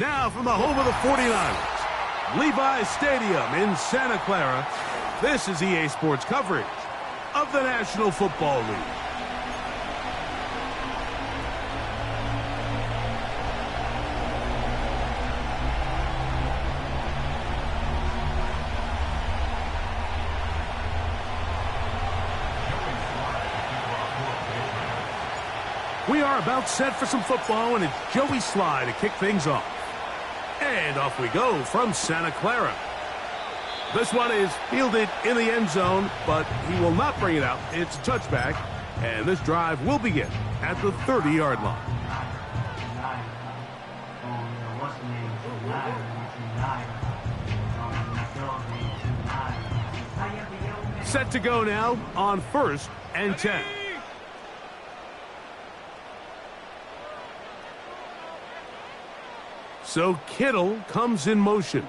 Now from the home of the 49ers, Levi's Stadium in Santa Clara, this is EA Sports coverage of the National Football League. We are about set for some football, and it's Joey Sly to kick things off. And off we go from Santa Clara. This one is fielded in the end zone, but he will not bring it out. It's a touchback, and this drive will begin at the 30-yard line. Set to go now on 1st and 10. So Kittle comes in motion.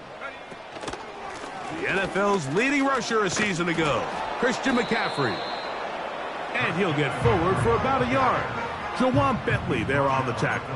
The NFL's leading rusher a season ago, Christian McCaffrey. And he'll get forward for about a yard. Jawan Bentley there on the tackle.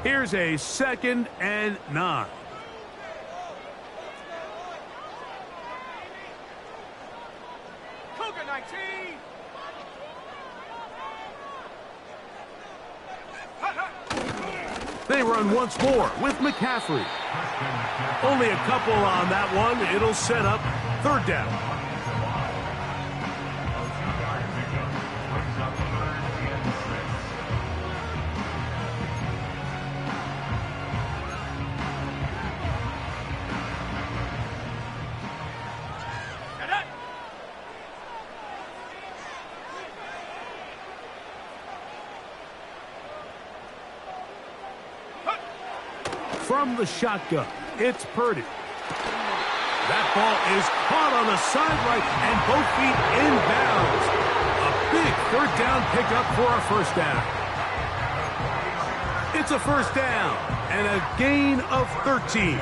Here's a 2nd and 9. Cougar 19. They run once more with McCaffrey. Only a couple on that one. It'll set up 3rd down. From the shotgun, it's Purdy. That ball is caught on the sideline and both feet inbounds. A big 3rd down pickup for a 1st down. It's a 1st down and a gain of 13.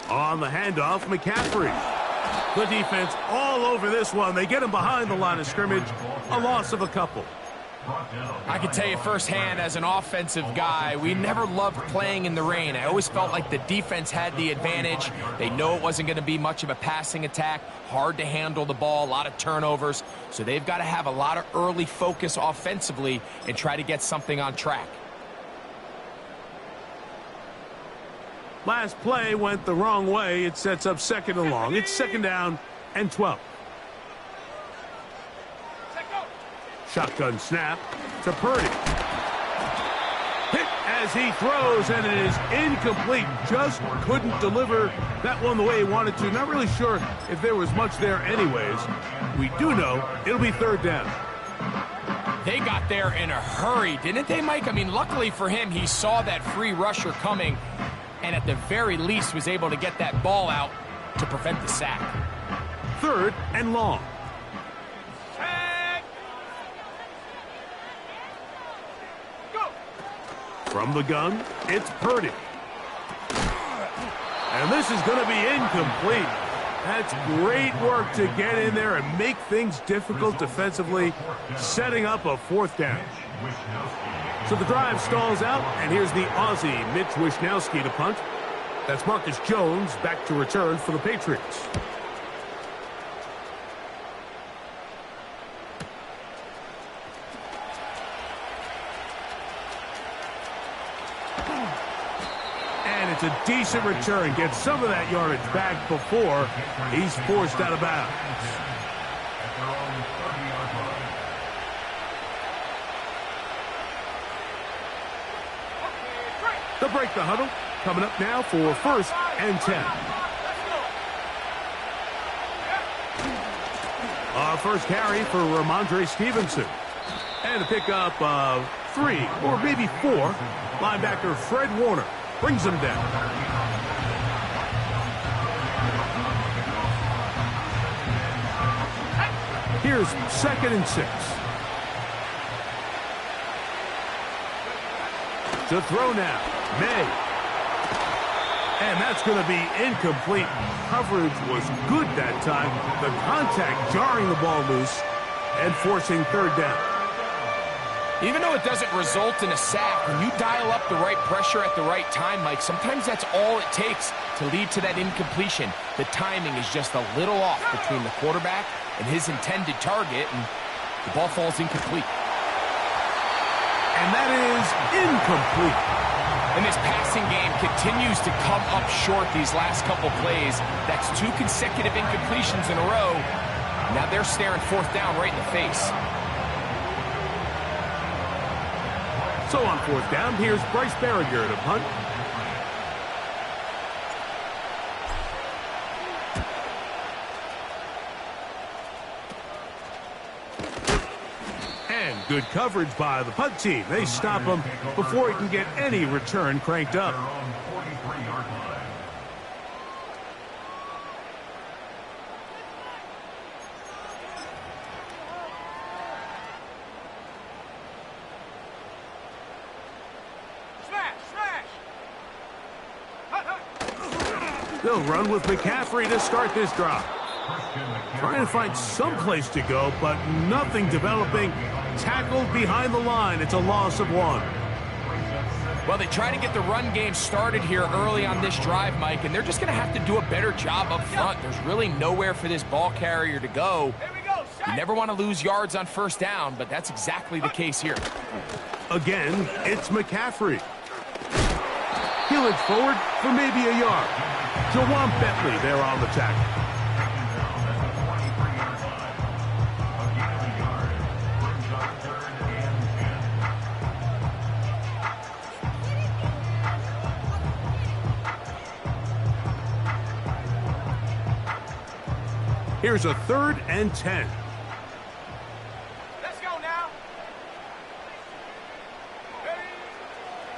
On the handoff, McCaffrey. The defense all over this one. They get him behind the line of scrimmage. A loss of a couple. I can tell you firsthand, as an offensive guy, we never loved playing in the rain. I always felt like the defense had the advantage. They know it wasn't going to be much of a passing attack. Hard to handle the ball, a lot of turnovers. So they've got to have a lot of early focus offensively and try to get something on track. Last play went the wrong way. It sets up 2nd and long. It's 2nd down and 12. Shotgun snap to Purdy. Hit as he throws, and it is incomplete. Just couldn't deliver that one the way he wanted to. Not really sure if there was much there anyways. We do know it'll be 3rd down. They got there in a hurry, didn't they, Mike? I mean, luckily for him, he saw that free rusher coming, and at the very least was able to get that ball out to prevent the sack. 3rd and long. Go. From the gun, it's Purdy. And this is going to be incomplete. That's great work to get in there and make things difficult defensively, setting up a 4th down. So the drive stalls out, and here's the Aussie Mitch Wishnowsky to punt. That's Marcus Jones back to return for the Patriots. And it's a decent return. Gets some of that yardage back before he's forced out of bounds. They'll break the huddle. Coming up now for 1st and 10. First carry for Ramondre Stevenson. And a pickup of 3 or maybe 4. Linebacker Fred Warner brings him down. Here's 2nd and 6. To throw now, May. And that's going to be incomplete. Coverage was good that time. The contact jarring the ball loose and forcing 3rd down. Even though it doesn't result in a sack, when you dial up the right pressure at the right time, Mike, sometimes that's all it takes to lead to that incompletion. The timing is just a little off between the quarterback and his intended target, and the ball falls incomplete. And that is incomplete. And this passing game continues to come up short these last couple plays. That's 2 consecutive incompletions in a row. Now they're staring 4th down right in the face. So on 4th down, here's Bryce Berringer to punt. And good coverage by the punt team. They stop him before he can get any return cranked up. They'll run with McCaffrey to start this drive. Trying to find some place to go, but nothing developing. Tackled behind the line. It's a loss of 1. Well, they try to get the run game started here early on this drive, Mike, and they're just going to have to do a better job up front. There's really nowhere for this ball carrier to go. You never want to lose yards on 1st down, but that's exactly the case here. Again, it's McCaffrey. He'll edge forward for maybe a yard. Jawan Bentley there on the tackle. Here's a 3rd and 10. Let's go now.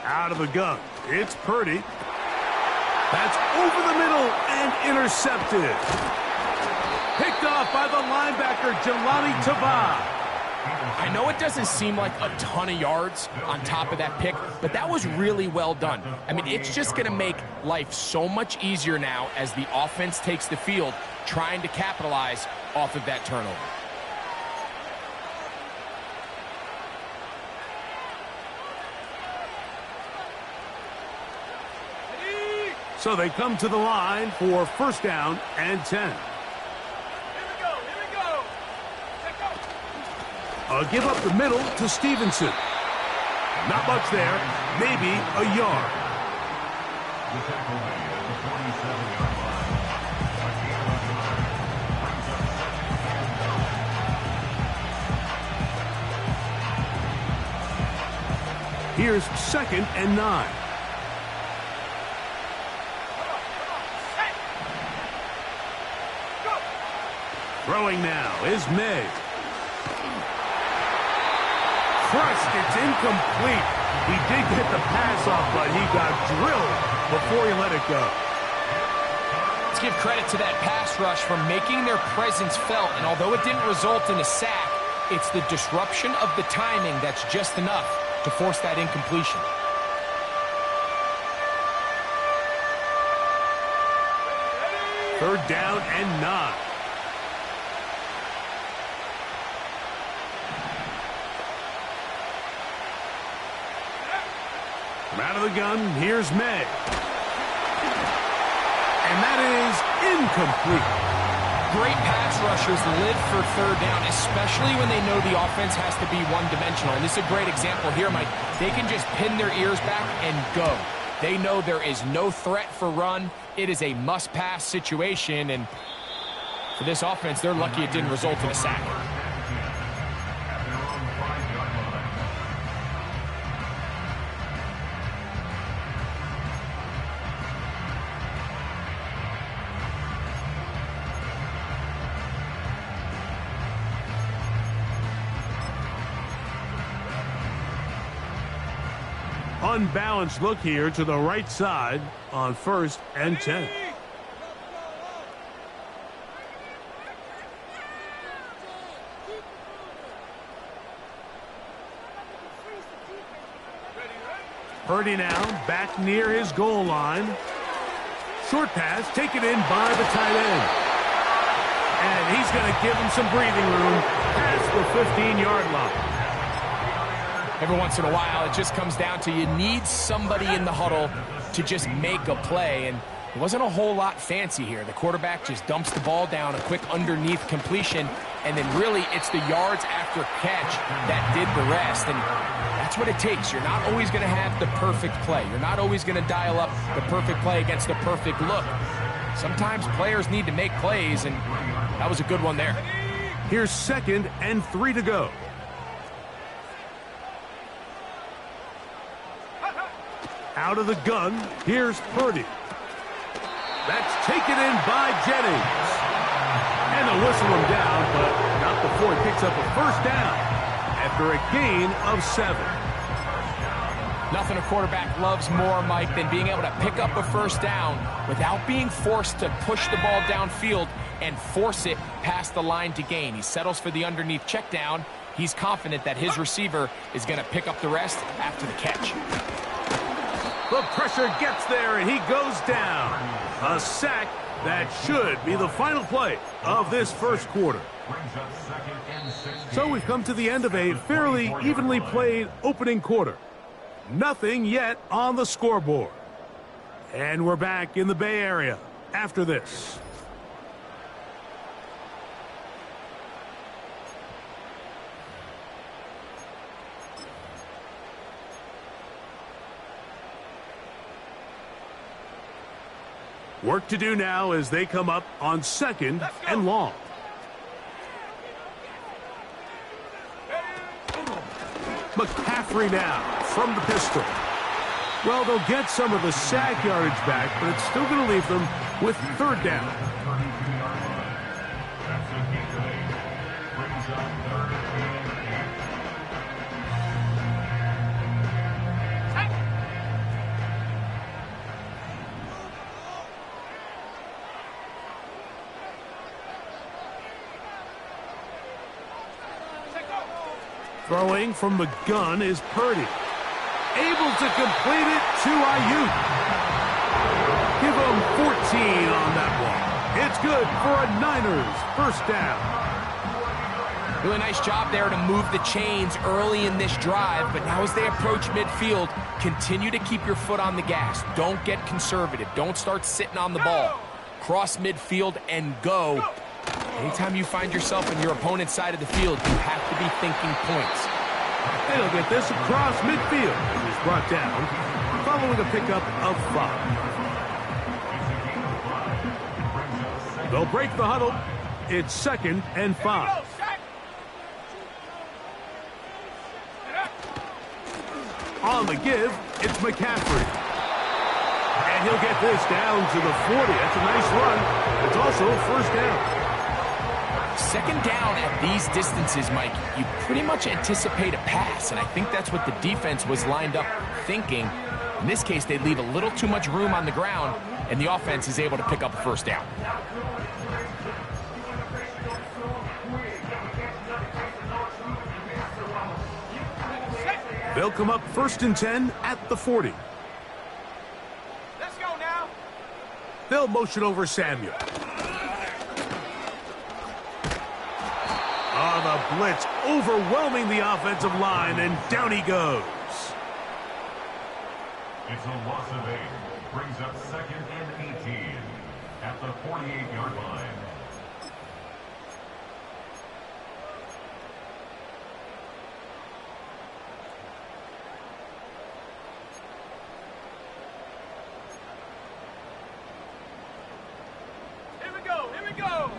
Out of the gun. It's Purdy. That's over the middle and intercepted. Picked off by the linebacker, Jelani Tavai. I know it doesn't seem like a ton of yards on top of that pick, but that was really well done. I mean, it's just going to make life so much easier now as the offense takes the field, trying to capitalize off of that turnover. So they come to the line for 1st down and 10. Here we go. A give up the middle to Stevenson. Not much there, maybe a yard. Here's 2nd and 9. Throwing now is May. Crushed, it's incomplete. He did get the pass off, but he got drilled before he let it go. Let's give credit to that pass rush for making their presence felt, and although it didn't result in a sack, it's the disruption of the timing that's just enough to force that incompletion. Third down and 9. From out of the gun, here's May. And that is incomplete. Great pass rushers live for 3rd down, especially when they know the offense has to be one-dimensional. And this is a great example here, Mike. They can just pin their ears back and go. They know there is no threat for run. It is a must-pass situation, and for this offense, they're lucky it didn't result in a sack. unbalanced look here to the right side on 1st and 10. Purdy now back near his goal line. Short pass taken in by the tight end. And he's going to give him some breathing room past the 15-yard line. Every once in a while, it just comes down to you need somebody in the huddle to just make a play. And it wasn't a whole lot fancy here. The quarterback just dumps the ball down, a quick underneath completion, and then really it's the yards after catch that did the rest. And that's what it takes. You're not always going to have the perfect play. You're not always going to dial up the perfect play against the perfect look. Sometimes players need to make plays, and that was a good one there. Here's 2nd and 3 to go. Out of the gun, here's Purdy. That's taken in by Jennings. And they'll whistle him down, but not before he picks up a first down after a gain of 7. Nothing a quarterback loves more, Mike, than being able to pick up a first down without being forced to push the ball downfield and force it past the line to gain. He settles for the underneath check down. He's confident that his receiver is going to pick up the rest after the catch. The pressure gets there, and he goes down. A sack that should be the final play of this first quarter. So we've come to the end of a fairly evenly played opening quarter. Nothing yet on the scoreboard. And we're back in the Bay Area after this. Work to do now as they come up on 2nd and long. McCaffrey now from the pistol. Well, they'll get some of the sack yardage back, but it's still going to leave them with 3rd down. Throwing from the gun is Purdy. Able to complete it to Ayuk. Give him 14 on that one. It's good for a Niners first down. Really nice job there to move the chains early in this drive, but now as they approach midfield, continue to keep your foot on the gas. Don't get conservative. Don't start sitting on the ball. Cross midfield and go. Anytime you find yourself on your opponent's side of the field, you have to be thinking points. They'll get this across midfield. He's brought down following a pickup of 5. They'll break the huddle. It's 2nd and 5. On the give, it's McCaffrey. And he'll get this down to the 40. That's a nice run. It's also first down. 2nd down at these distances, Mike, you pretty much anticipate a pass, and I think that's what the defense was lined up thinking. In this case, they leave a little too much room on the ground, and the offense is able to pick up a first down. They'll come up 1st and 10 at the 40. Let's go now. They'll motion over Samuel. The blitz overwhelming the offensive line, and down he goes. It's a loss of 8. Brings up 2nd and 18 at the 48-yard line. Here we go. Here we go.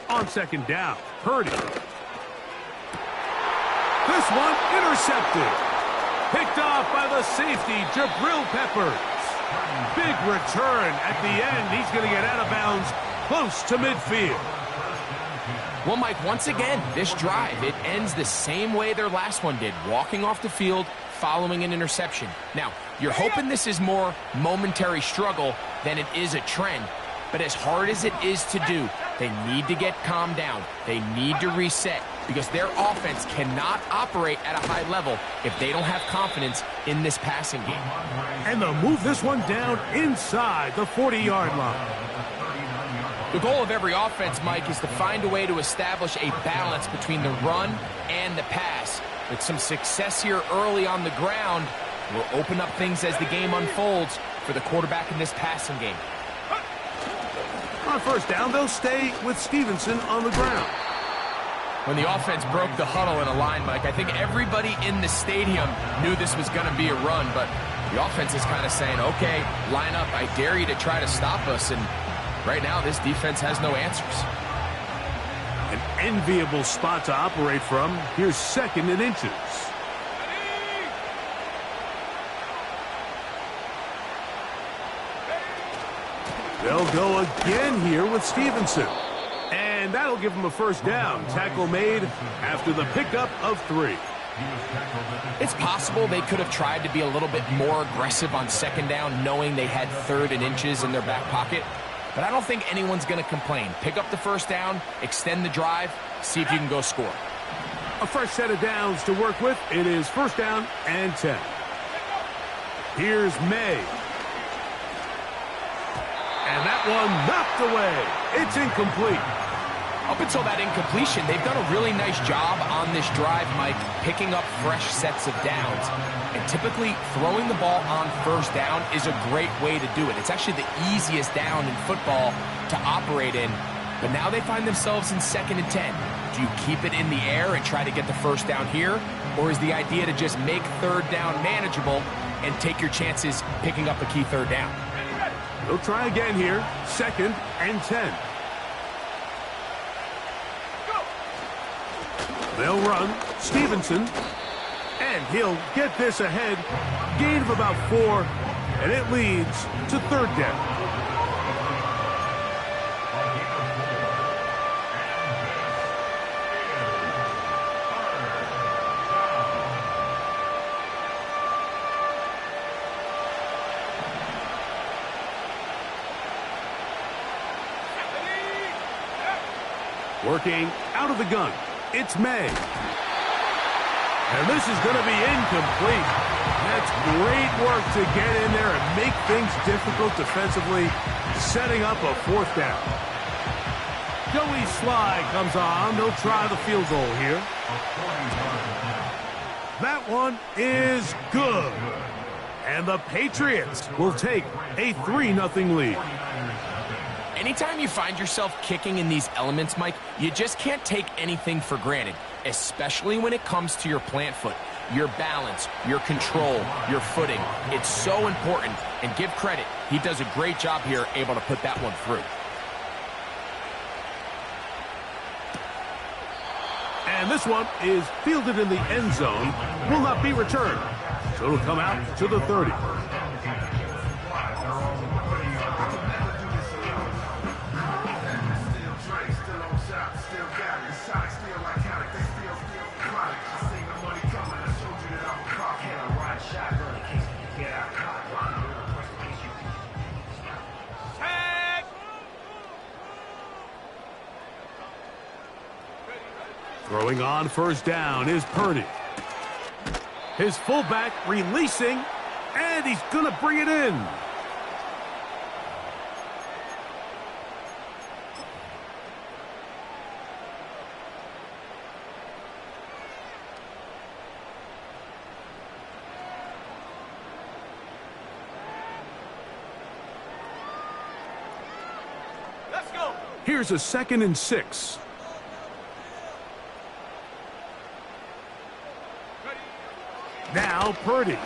On 2nd down, Purdy. This one intercepted. Picked off by the safety, Jabril Peppers. Big return at the end. He's going to get out of bounds close to midfield. Well, Mike, once again, this drive, it ends the same way their last one did, walking off the field, following an interception. Now, you're hoping this is more momentary struggle than it is a trend, but as hard as it is to do, they need to get calmed down. They need to reset because their offense cannot operate at a high level if they don't have confidence in this passing game. And they'll move this one down inside the 40-yard line. The goal of every offense, Mike, is to find a way to establish a balance between the run and the pass. With some success here early on the ground, will open up things as the game unfolds for the quarterback in this passing game. On first down, they'll stay with Stevenson on the ground. When the offense broke the huddle in a line, Mike, I think everybody in the stadium knew this was going to be a run, but the offense is kind of saying, okay, line up, I dare you to try to stop us, and right now this defense has no answers. An enviable spot to operate from. Here's 2nd and inches. They'll go again here with Stevenson. And that'll give him a first down. Tackle made after the pickup of 3. It's possible they could have tried to be a little bit more aggressive on 2nd down, knowing they had 3rd and inches in their back pocket. But I don't think anyone's going to complain. Pick up the first down, extend the drive, see if you can go score. A fresh set of downs to work with. It is 1st down and 10. Here's May. And that one knocked away. It's incomplete. Up until that incompletion, they've done a really nice job on this drive, Mike, picking up fresh sets of downs. And typically, throwing the ball on 1st down is a great way to do it. It's actually the easiest down in football to operate in. But now they find themselves in 2nd and 10. Do you keep it in the air and try to get the 1st down here? Or is the idea to just make 3rd down manageable and take your chances picking up a key 3rd down? They'll try again here. 2nd and 10. They'll run. Stevenson. And he'll get this ahead. Gain of about 4. And it leads to 3rd down. Working out of the gun. It's May. And this is going to be incomplete. That's great work to get in there and make things difficult defensively, setting up a 4th down. Joey Sly comes on. They'll try the field goal here. That one is good. And the Patriots will take a 3-0 lead. Anytime you find yourself kicking in these elements, Mike, you just can't take anything for granted, especially when it comes to your plant foot, your balance, your control, your footing. It's so important, and give credit. He does a great job here, able to put that one through. And this one is fielded in the end zone, will not be returned. So it'll come out to the 30. Throwing on 1st down is Purdy. His fullback releasing, and he's going to bring it in. Let's go. Here's a 2nd and 6. Now Purdy.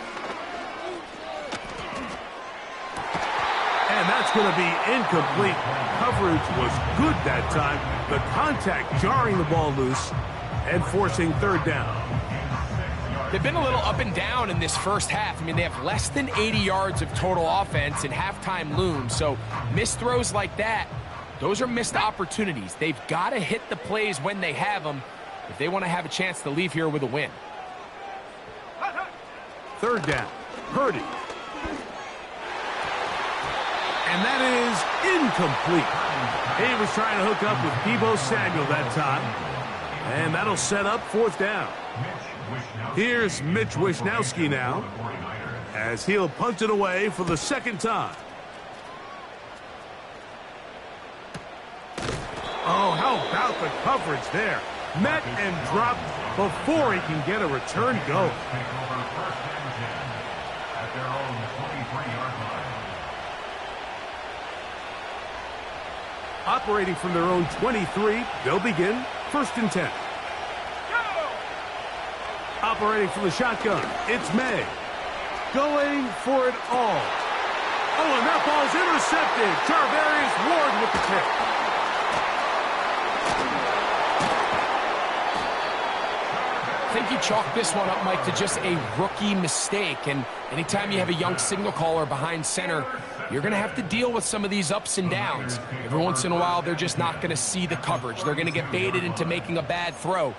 And that's going to be incomplete. Coverage was good that time. The contact jarring the ball loose and forcing 3rd down. They've been a little up and down in this first half. I mean, they have less than 80 yards of total offense, and halftime looms. So missed throws like that, those are missed opportunities. They've got to hit the plays when they have them if they want to have a chance to leave here with a win. Third down, Purdy. And that is incomplete. He was trying to hook up with Deebo Samuel that time. And that'll set up fourth down. Here's Mitch Wishnowsky now, as he'll punt it away for the second time. Oh, how about the coverage there? Met and dropped before he can get a return going. Operating from their own 23, they'll begin first and 10. Operating from the shotgun, it's May. Going for it all. Oh, and that ball's intercepted. Charvarius Ward with the pick. I think you chalk this one up, Mike, to just a rookie mistake. And anytime you have a young signal caller behind center, you're going to have to deal with some of these ups and downs. Every once in a while, they're just not going to see the coverage. They're going to get baited into making a bad throw.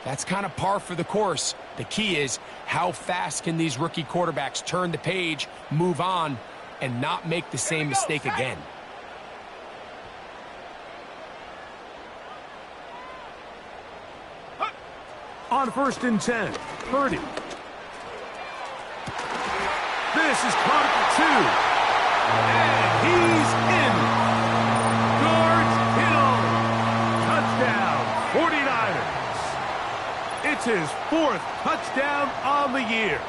That's kind of par for the course. The key is, how fast can these rookie quarterbacks turn the page, move on, and not make the same mistake again? On first and 10, Purdy. This is caught at the 2. And he's in. George Kittle. Touchdown, 49ers. It's his fourth touchdown on the year.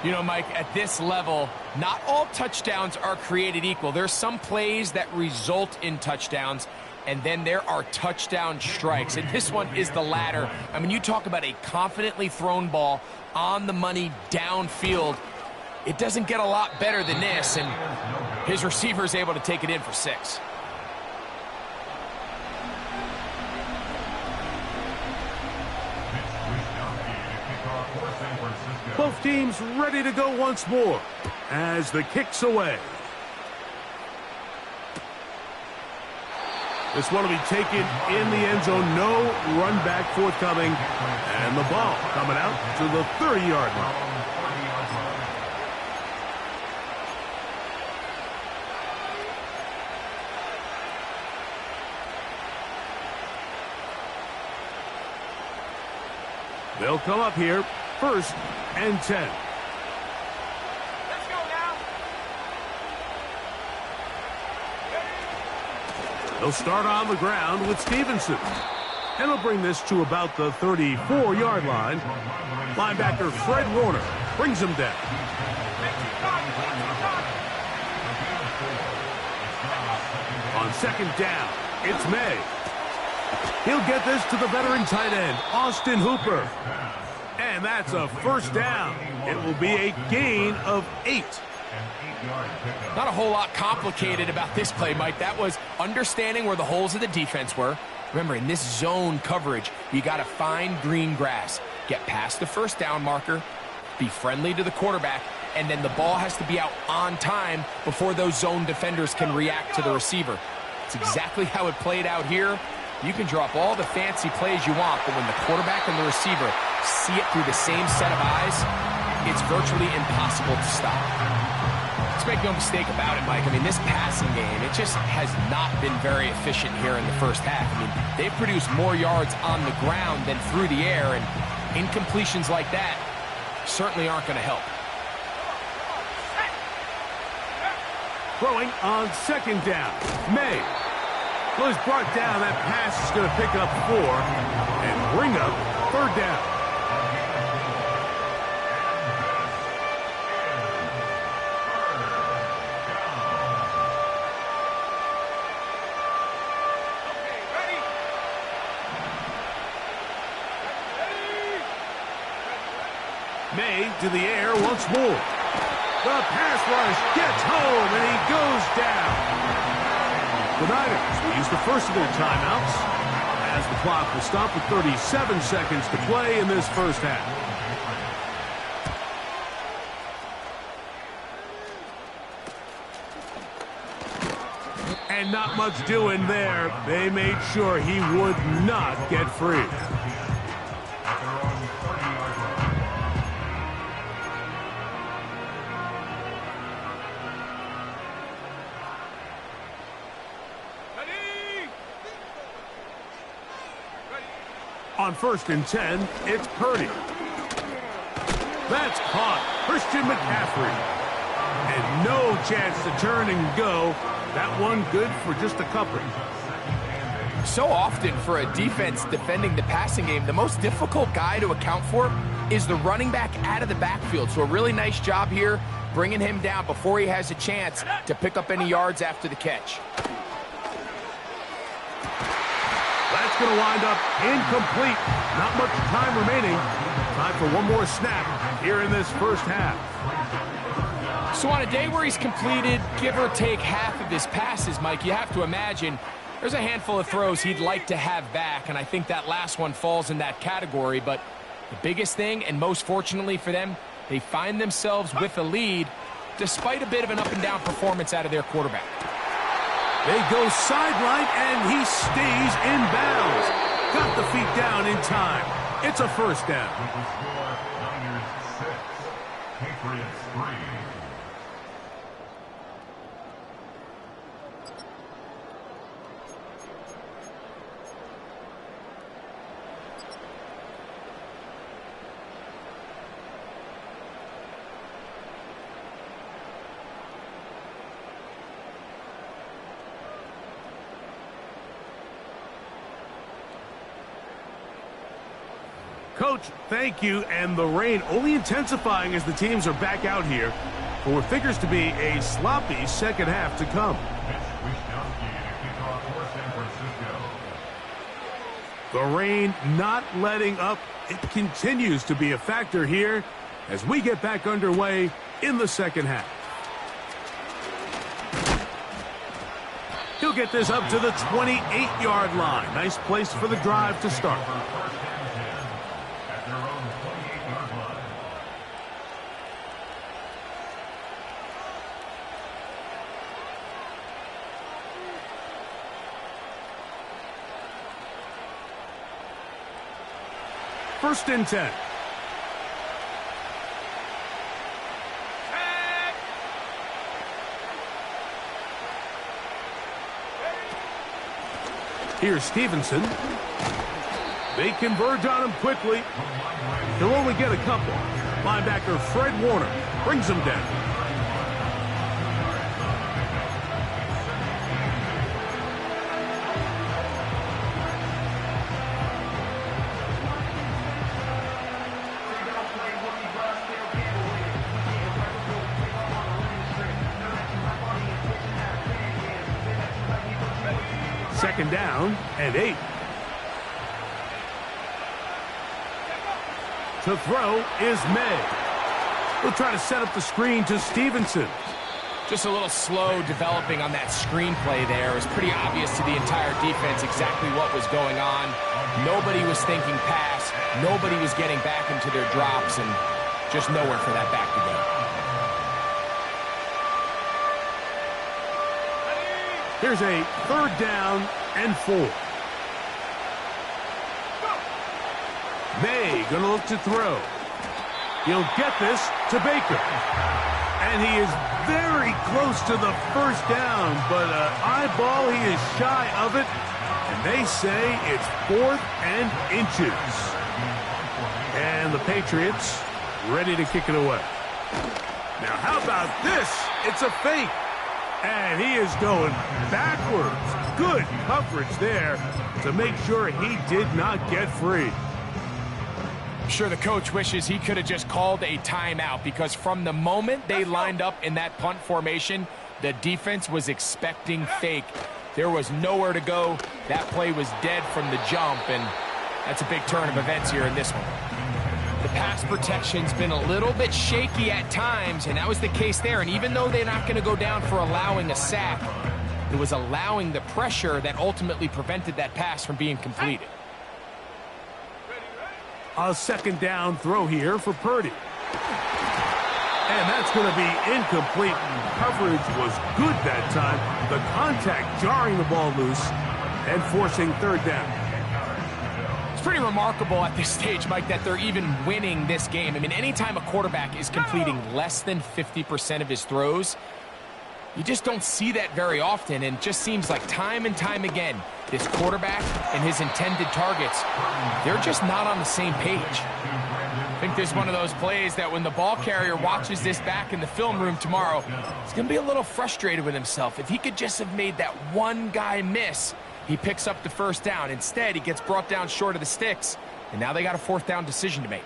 You know, Mike, at this level, not all touchdowns are created equal. There's some plays that result in touchdowns, and then there are touchdown strikes. And this one is the latter. I mean, you talk about a confidently thrown ball on the money downfield. It doesn't get a lot better than this, and his receiver is able to take it in for 6. Both teams ready to go once more as the kick's away. This one will be taken in the end zone. No run back forthcoming. And the ball coming out to the 30-yard line. They'll come up here, first and 10. Let's go now. They'll start on the ground with Stevenson. And they'll bring this to about the 34-yard line. Linebacker Fred Warner brings him down. On second down, it's May. He'll get this to the veteran tight end, Austin Hooper. And that's a first down. It will be a gain of 8. Not a whole lot complicated about this play, Mike. That was understanding where the holes of the defense were. Remember, in this zone coverage, you got to find green grass. Get past the first down marker, be friendly to the quarterback, and then the ball has to be out on time before those zone defenders can react to the receiver. It's exactly how it played out here. You can drop all the fancy plays you want, but when the quarterback and the receiver see it through the same set of eyes, it's virtually impossible to stop. Let's make no mistake about it, Mike. I mean, this passing game, it just has not been very efficient here in the first half. I mean, they've produced more yards on the ground than through the air, and incompletions like that certainly aren't going to help. Throwing on second down, May. Well, he's brought down. That pass is going to pick up 4 and bring up third down. May to the air once more. The pass rush gets home, and he goes down. The Niners will use the first of their timeouts as the clock will stop with 37 seconds to play in this first half. And not much doing there. They made sure he would not get free. On 1st and 10, it's Purdy. That's caught. Christian McCaffrey. And no chance to turn and go. That one good for just a couple. So often for a defense defending the passing game, the most difficult guy to account for is the running back out of the backfield. So a really nice job here bringing him down before he has a chance to pick up any yards after the catch. That's going to wind up incomplete. Not much time remaining. Time for one more snap here in this first half. So on a day where he's completed, give or take half of his passes, Mike, you have to imagine there's a handful of throws he'd like to have back, and I think that last one falls in that category. But the biggest thing, and most fortunately for them, they find themselves with a lead despite a bit of an up-and-down performance out of their quarterback. They go sideline, and he stays in bounds. Got the feet down in time. It's a first down. With the score, Niners 6, Patriots 3. Coach, thank you, and the rain only intensifying as the teams are back out here for what figures to be a sloppy second half to come. The rain not letting up. It continues to be a factor here as we get back underway in the second half. He'll get this up to the 28-yard line. Nice place for the drive to start. First and 10. Here's Stevenson. They converge on him quickly. He'll only get a couple. Linebacker Fred Warner brings him down. Second down and 8. To throw is May. We'll try to set up the screen to Stevenson. Just a little slow developing on that screenplay there. It was pretty obvious to the entire defense exactly what was going on. Nobody was thinking pass. Nobody was getting back into their drops, and just nowhere for that back to go. Here's a third down and 4. May gonna look to throw. He'll get this to Baker. And he is very close to the first down, but eyeball, he is shy of it. And they say it's 4th and inches. And the Patriots ready to kick it away. Now, how about this? It's a fake. And he is going backwards. Good coverage there to make sure he did not get free. I'm sure the coach wishes he could have just called a timeout, because from the moment they lined up in that punt formation, the defense was expecting fake. There was nowhere to go. That play was dead from the jump, and that's a big turn of events here in this one. The pass protection's been a little bit shaky at times, and that was the case there. And even though they're not going to go down for allowing a sack, it was allowing the pressure that ultimately prevented that pass from being completed. A second down throw here for Purdy. And that's going to be incomplete. Coverage was good that time. The contact jarring the ball loose and forcing third down. It's pretty remarkable at this stage, Mike, that they're even winning this game. I mean, anytime a quarterback is completing less than 50% of his throws, you just don't see that very often, and it just seems like time and time again, this quarterback and his intended targets, they're just not on the same page. I think this is one of those plays that when the ball carrier watches this back in the film room tomorrow, he's going to be a little frustrated with himself. If he could just have made that one guy miss, he picks up the first down. Instead, he gets brought down short of the sticks, and now they got a fourth down decision to make.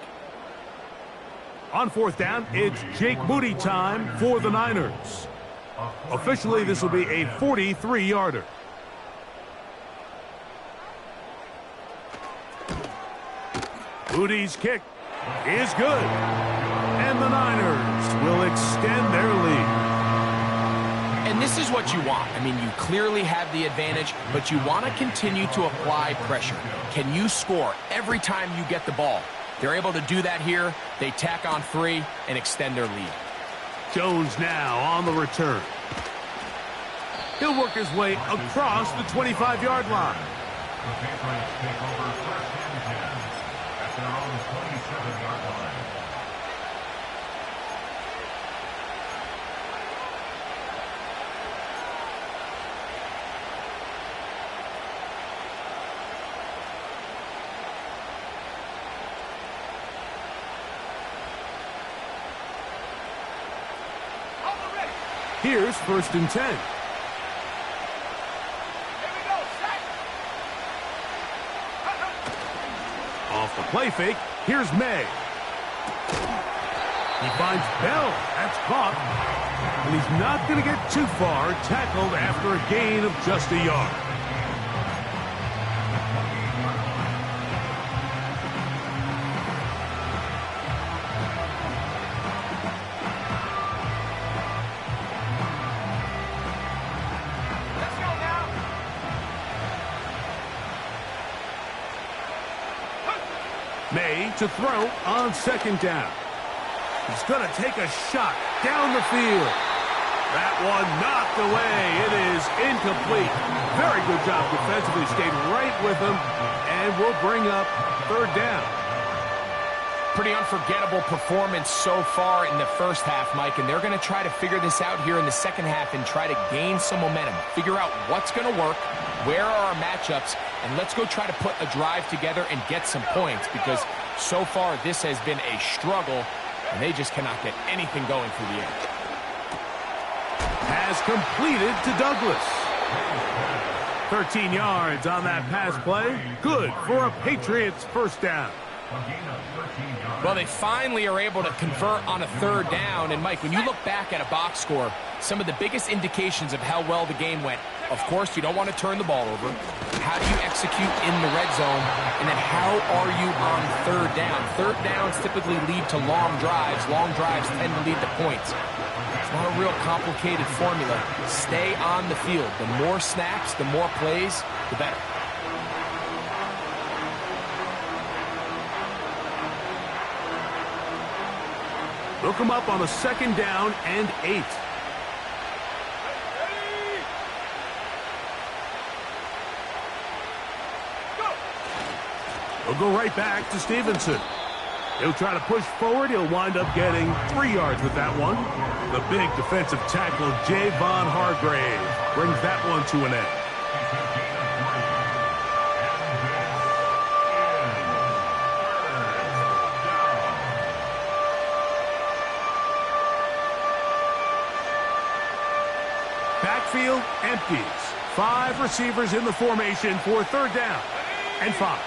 On fourth down, it's Jake Moody time for the Niners. Officially, this will be a 43-yarder. Moody's kick is good. And the Niners will extend their lead. And this is what you want. I mean, you clearly have the advantage, but you want to continue to apply pressure. Can you score every time you get the ball? They're able to do that here. They tack on 3 and extend their lead. Jones now on the return. He'll work his way across the 25-yard line. The Patriots take over first and 10 at their own 27-yard line. Here's first and 10. Here we go, set. Off the play fake, here's May. He finds Bell. That's caught. And he's not going to get too far. Tackled after a gain of just a yard. Let's go now. May to throw on second down. He's going to take a shot down the field. That one knocked away. It is incomplete. Very good job defensively. Stayed right with him. And we'll bring up third down. Pretty unforgettable performance so far in the first half, Mike, and they're going to try to figure this out here in the second half and try to gain some momentum. Figure out what's going to work, where are our matchups, and let's go try to put a drive together and get some points, because so far this has been a struggle, and they just cannot get anything going through the air. Has completed to Douglas. 13 yards on that pass play. Good for a Patriots first down. Well, they finally are able to convert on a third down. And, Mike, when you look back at a box score, some of the biggest indications of how well the game went, of course, you don't want to turn the ball over. How do you execute in the red zone? And then how are you on third down? Third downs typically lead to long drives. Long drives tend to lead to points. It's not a real complicated formula. Stay on the field. The more snaps, the more plays, the better. They'll come up on a second down and 8. They'll go right back to Stevenson. He'll try to push forward. He'll wind up getting 3 yards with that one. The big defensive tackle, Javon Hargrave, brings that one to an end. Backfield empties. 5 receivers in the formation for third down and 5.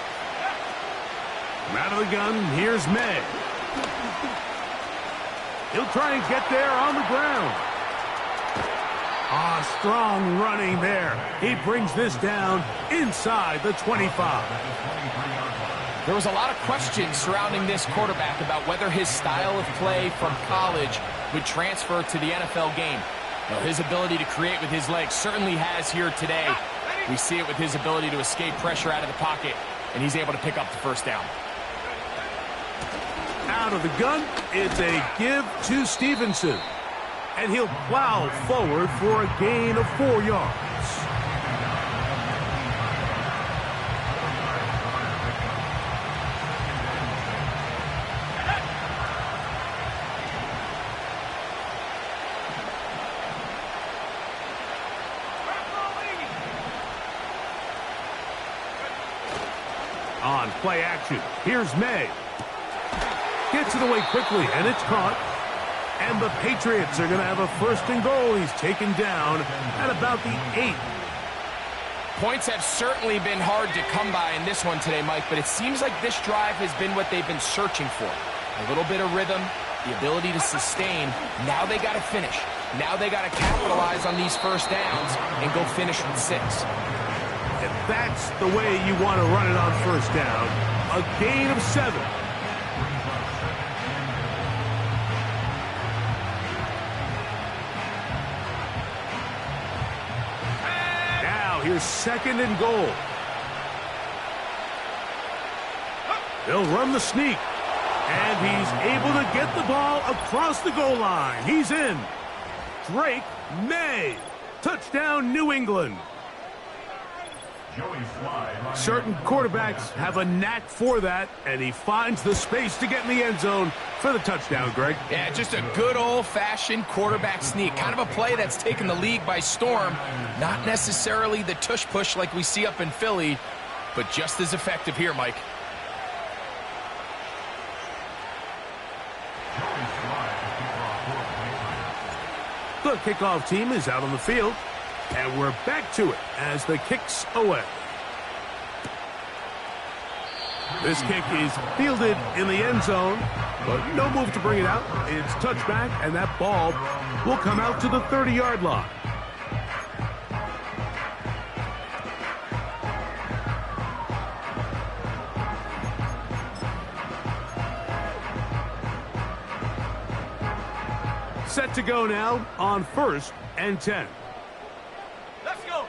From out of the gun, here's May. He'll try and get there on the ground. Strong running there. He brings this down inside the 25. There was a lot of questions surrounding this quarterback about whether his style of play from college would transfer to the NFL game. Well, his ability to create with his legs certainly has here today. We see it with his ability to escape pressure out of the pocket, and he's able to pick up the first down. Out of the gun, it's a give to Stevenson. And he'll plow forward for a gain of 4 yards. On play action, here's May. Gets it away quickly, and it's caught. And the Patriots are going to have a first and goal. He's taken down at about the 8. Points have certainly been hard to come by in this one today, Mike, but it seems like this drive has been what they've been searching for. A little bit of rhythm, the ability to sustain. Now they got to finish. Now they got to capitalize on these first downs and go finish with 6. And that's the way you want to run it on first down. A gain of 7. Now here's second and goal. They'll run the sneak. And he's able to get the ball across the goal line. He's in. Drake May. Touchdown, New England. Certain quarterbacks have a knack for that, and he finds the space to get in the end zone for the touchdown, Greg. Yeah, just a good old-fashioned quarterback sneak. Kind of a play that's taken the league by storm. Not necessarily the tush-push like we see up in Philly, but just as effective here, Mike. The kickoff team is out on the field. And we're back to it as the kick's away. This kick is fielded in the end zone, but no move to bring it out. It's touchback, and that ball will come out to the 30-yard line. Set to go now on 1st and 10. Let's go.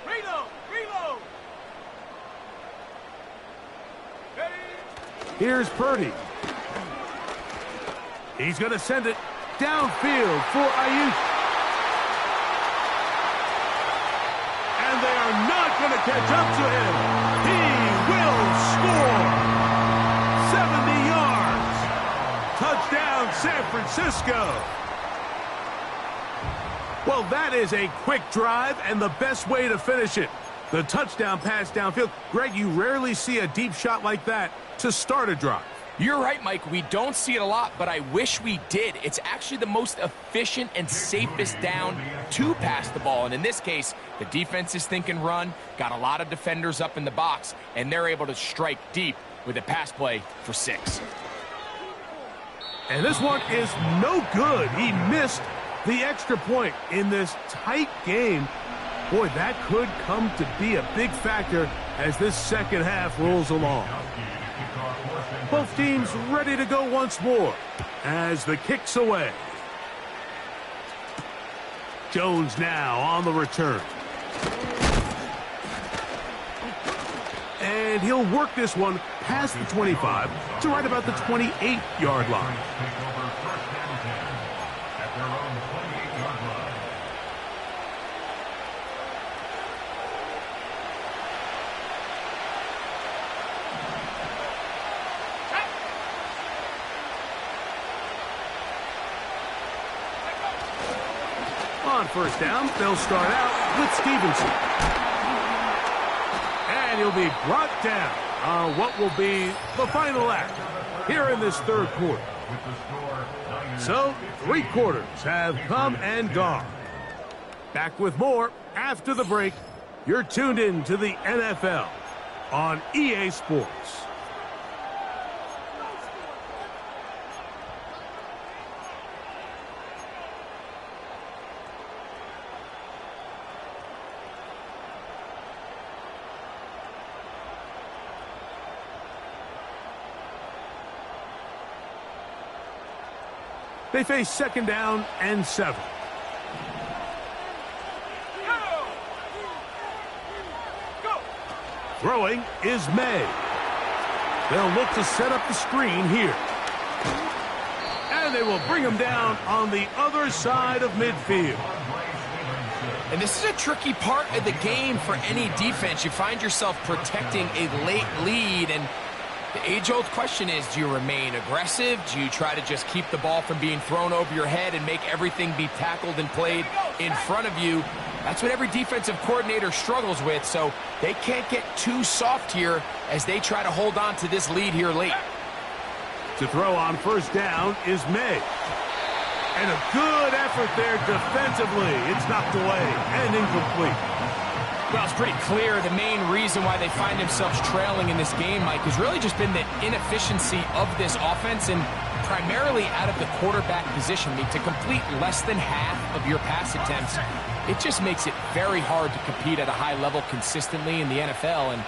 Reload. Reload. Ready. Here's Purdy. He's going to send it downfield for Ayuk. And they are not going to catch up to him. He will score. 70 yards. Touchdown, San Francisco. Well, that is a quick drive and the best way to finish it. The touchdown pass downfield. Greg, you rarely see a deep shot like that to start a drive. You're right, Mike. We don't see it a lot, but I wish we did. It's actually the most efficient and safest down to pass the ball. And in this case, the defense is thinking run, got a lot of defenders up in the box, and they're able to strike deep with a pass play for 6. And this one is no good. He missed the extra point in this tight game. Boy, that could come to be a big factor as this second half rolls along. Both teams ready to go once more as the kick's away. Jones now on the return. And he'll work this one past the 25 to right about the 28-yard line. On first down, they'll start out with Stevenson. And he'll be brought down on what will be the final act here in this third quarter. So, 3 quarters have come and gone. Back with more after the break. You're tuned in to the NFL on EA Sports. They face second down and 7. Go. Throwing is May. They'll look to set up the screen here. And they will bring him down on the other side of midfield. And this is a tricky part of the game for any defense. You find yourself protecting a late lead, and the age-old question is, do you remain aggressive? Do you try to just keep the ball from being thrown over your head and make everything be tackled and played in front of you? That's what every defensive coordinator struggles with, so they can't get too soft here as they try to hold on to this lead here late. To throw on first down is May. And a good effort there defensively. It's knocked away and incomplete. Well, it's pretty clear the main reason why they find themselves trailing in this game, Mike, has really just been the inefficiency of this offense and primarily out of the quarterback position. I mean, to complete less than half of your pass attempts, it just makes it very hard to compete at a high level consistently in the NFL. And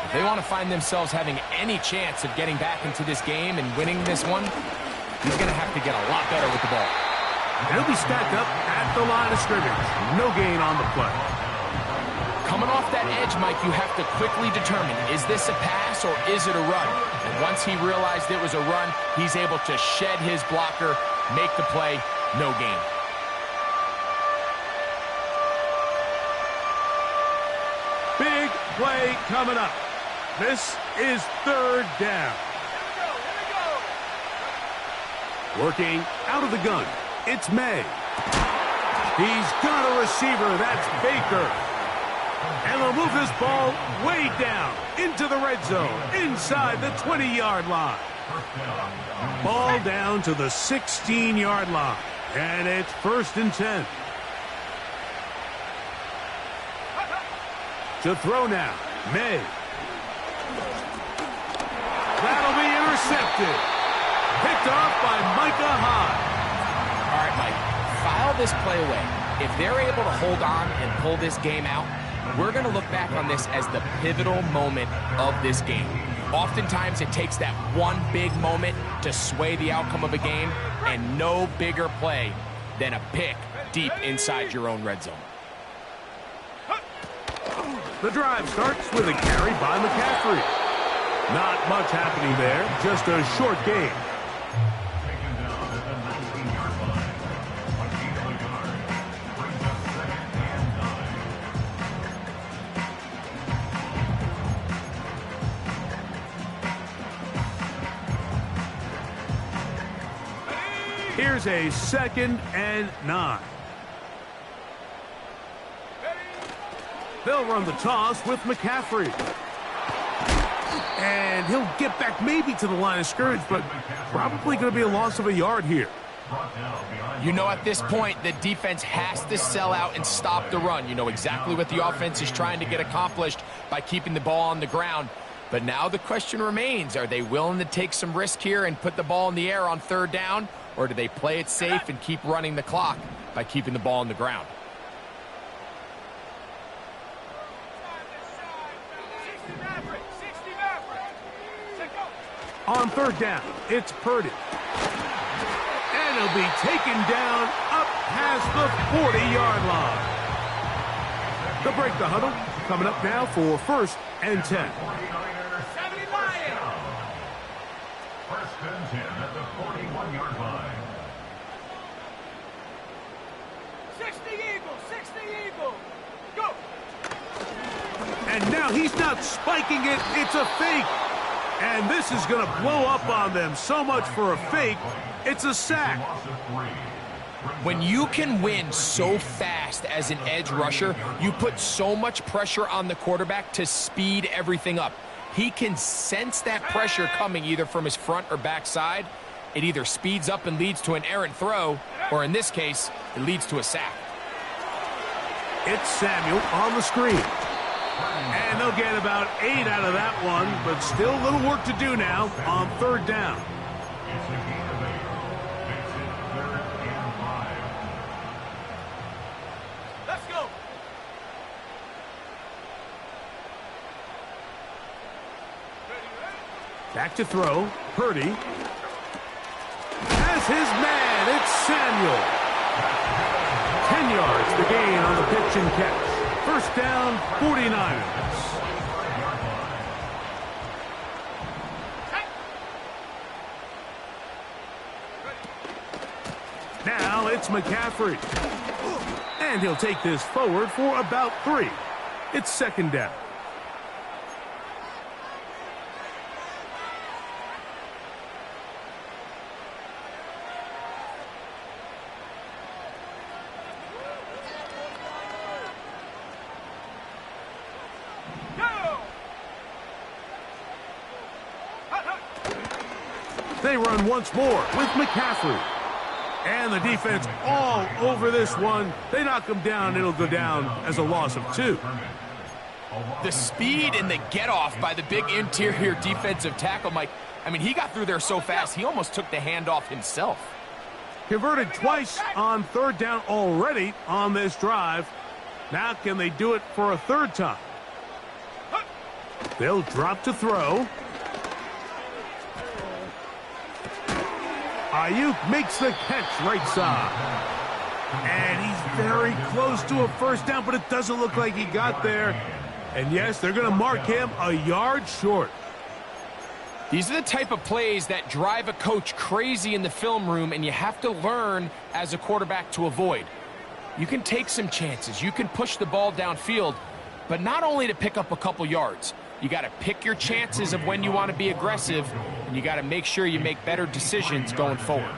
if they want to find themselves having any chance of getting back into this game and winning this one, he's going to have to get a lot better with the ball. He'll be stacked up at the line of scrimmage. No gain on the play. Coming off that edge, Mike, you have to quickly determine, is this a pass or is it a run? And once he realized it was a run, he's able to shed his blocker, make the play, no gain. Big play coming up. This is third down. Working out of the gun, it's May. He's got a receiver, that's Baker. And they'll move this ball way down into the red zone, inside the 20-yard line. Ball down to the 16-yard line, and it's 1st and 10. To throw now, May. That'll be intercepted. Picked off by Micah Hyde. All right, Mike, file this play away. If they're able to hold on and pull this game out, we're going to look back on this as the pivotal moment of this game. Oftentimes, it takes that one big moment to sway the outcome of a game, and no bigger play than a pick deep inside your own red zone. The drive starts with a carry by McCaffrey. Not much happening there, just a short game. Taken down at the 19-yard line. Joaquin Lagarde brings up 2nd and 9. Here's a 2nd and 9. They'll run the toss with McCaffrey. And he'll get back maybe to the line of scrimmage, but probably going to be a loss of a yard here. You know, at this point, the defense has to sell out and stop the run. You know exactly what the offense is trying to get accomplished by keeping the ball on the ground. But now the question remains, are they willing to take some risk here and put the ball in the air on 3rd down? Or do they play it safe and keep running the clock by keeping the ball on the ground? On 3rd down, it's Purdy. And he'll be taken down up past the 40-yard line. They'll break the huddle. Coming up now for 1st and 10. 1st and 10 at the 41-yard line. 60 Eagles, 60 Eagles. Go. And now he's not spiking it, it's a fake. And this is going to blow up on them. So much for a fake, it's a sack. When you can win so fast as an edge rusher, you put so much pressure on the quarterback to speed everything up. He can sense that pressure coming either from his front or back side. It either speeds up and leads to an errant throw, or in this case, it leads to a sack. It's Samuel on the screen. And they'll get about 8 out of that one, but still a little work to do now on 3rd down. It's a gain of 8. Makes it 3rd and 5. Let's go. Back to throw. Purdy has his man. It's Samuel. 10 yards the gain on the pitch and catch. 1st down, 49ers. Now it's McCaffrey. And he'll take this forward for about 3. It's second down. They run once more with McCaffrey. And the defense all over this one. They knock him down. It'll go down as a loss of 2. The speed and the get-off by the big interior defensive tackle, Mike. I mean, he got through there so fast, he almost took the handoff himself. Converted twice on third down already on this drive. Now can they do it for a third time? They'll drop to throw. Ayuk makes the catch right side. And he's very close to a first down, but it doesn't look like he got there. And yes, they're going to mark him a yard short. These are the type of plays that drive a coach crazy in the film room, and you have to learn as a quarterback to avoid. You can take some chances. You can push the ball downfield, but not only to pick up a couple yards. You got to pick your chances of when you want to be aggressive, and you got to make sure you make better decisions going forward.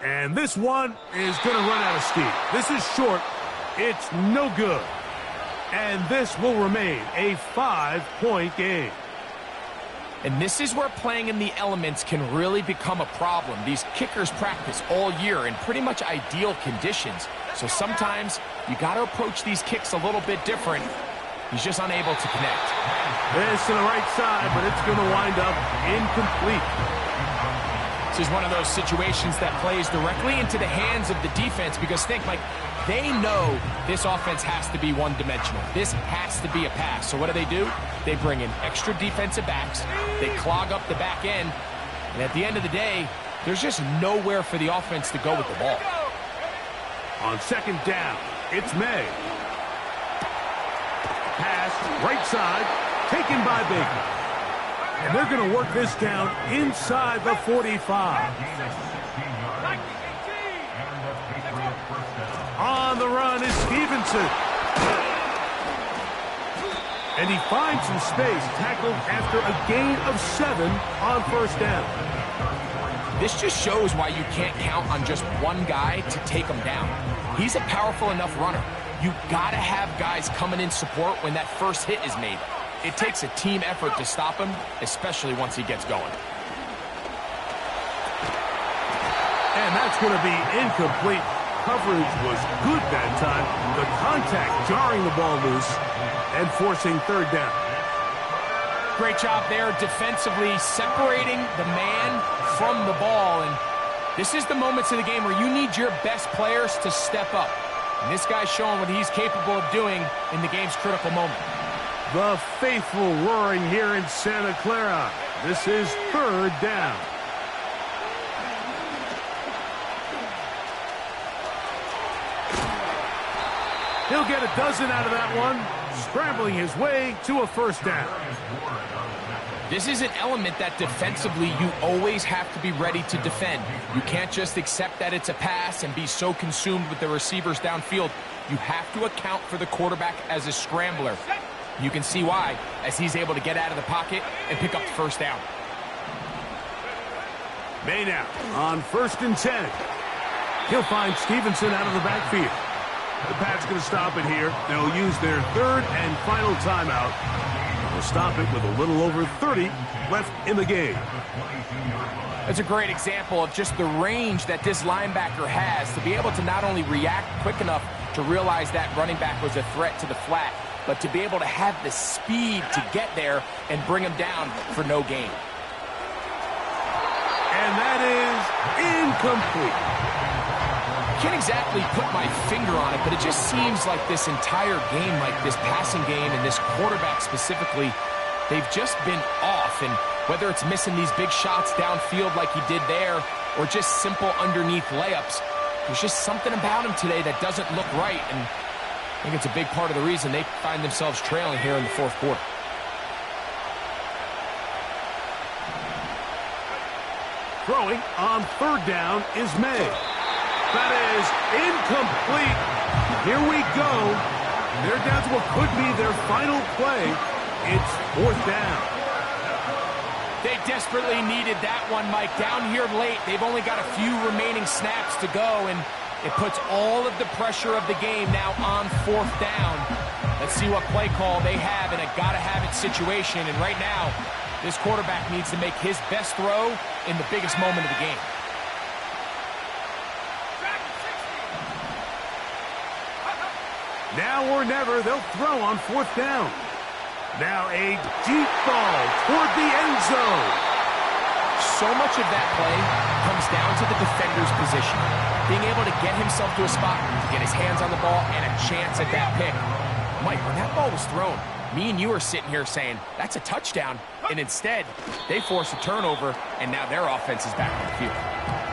And this one is going to run out of steam. This is short. It's no good. And this will remain a 5-point game. And this is where playing in the elements can really become a problem. These kickers practice all year in pretty much ideal conditions. So sometimes you got to approach these kicks a little bit different. He's just unable to connect. This to the right side, but it's going to wind up incomplete. This is one of those situations that plays directly into the hands of the defense because think, Mike, they know this offense has to be one-dimensional. This has to be a pass. So what do? They bring in extra defensive backs. They clog up the back end. And at the end of the day, there's just nowhere for the offense to go with the ball. On second down, it's May. Pass, right side, taken by Baker. And they're going to work this down inside the 45. On the run is Stevenson. And he finds some space, tackled after a gain of 7 on first down. This just shows why you can't count on just one guy to take him down. He's a powerful enough runner. You got to have guys coming in support when that first hit is made. It takes a team effort to stop him, especially once he gets going. And that's going to be incomplete. Coverage was good that time. The contact jarring the ball loose and forcing third down. Great job there defensively, separating the man from the ball. And this is the moments of the game where you need your best players to step up. And this guy's showing what he's capable of doing in the game's critical moment. The faithful roaring here in Santa Clara. This is third down. He'll get a dozen out of that one, scrambling his way to a first down. This is an element that defensively you always have to be ready to defend. You can't just accept that it's a pass and be so consumed with the receivers downfield. You have to account for the quarterback as a scrambler. You can see why, as he's able to get out of the pocket and pick up the first down. May now on 1st and 10. He'll find Stevenson out of the backfield. The Pats going to stop it here. They'll use their third and final timeout. They'll stop it with a little over 30 left in the game. That's a great example of just the range that this linebacker has to be able to not only react quick enough to realize that running back was a threat to the flat, but to be able to have the speed to get there and bring him down for no gain. And that is incomplete. Can't exactly put my finger on it, but it just seems like this entire game, like this passing game and this quarterback specifically, they've just been off. And whether it's missing these big shots downfield like he did there or just simple underneath layups, There's just something about him today that doesn't look right, and I think it's a big part of the reason they find themselves trailing here in the fourth quarter. Throwing on third down is May. That is incomplete. Here we go. They're down to what could be their final play. It's fourth down. They desperately needed that one, Mike. Down here late, they've only got a few remaining snaps to go, and it puts all of the pressure of the game now on fourth down. Let's see what play call they have in a gotta-have-it situation, and right now, this quarterback needs to make his best throw in the biggest moment of the game. Now or never, they'll throw on fourth down. Now a deep ball toward the end zone. So much of that play comes down to the defender's position. Being able to get himself to a spot, to get his hands on the ball, and a chance at that pick. Mike, when that ball was thrown, me and you are sitting here saying, that's a touchdown. And instead, they force a turnover, and now their offense is back on the field.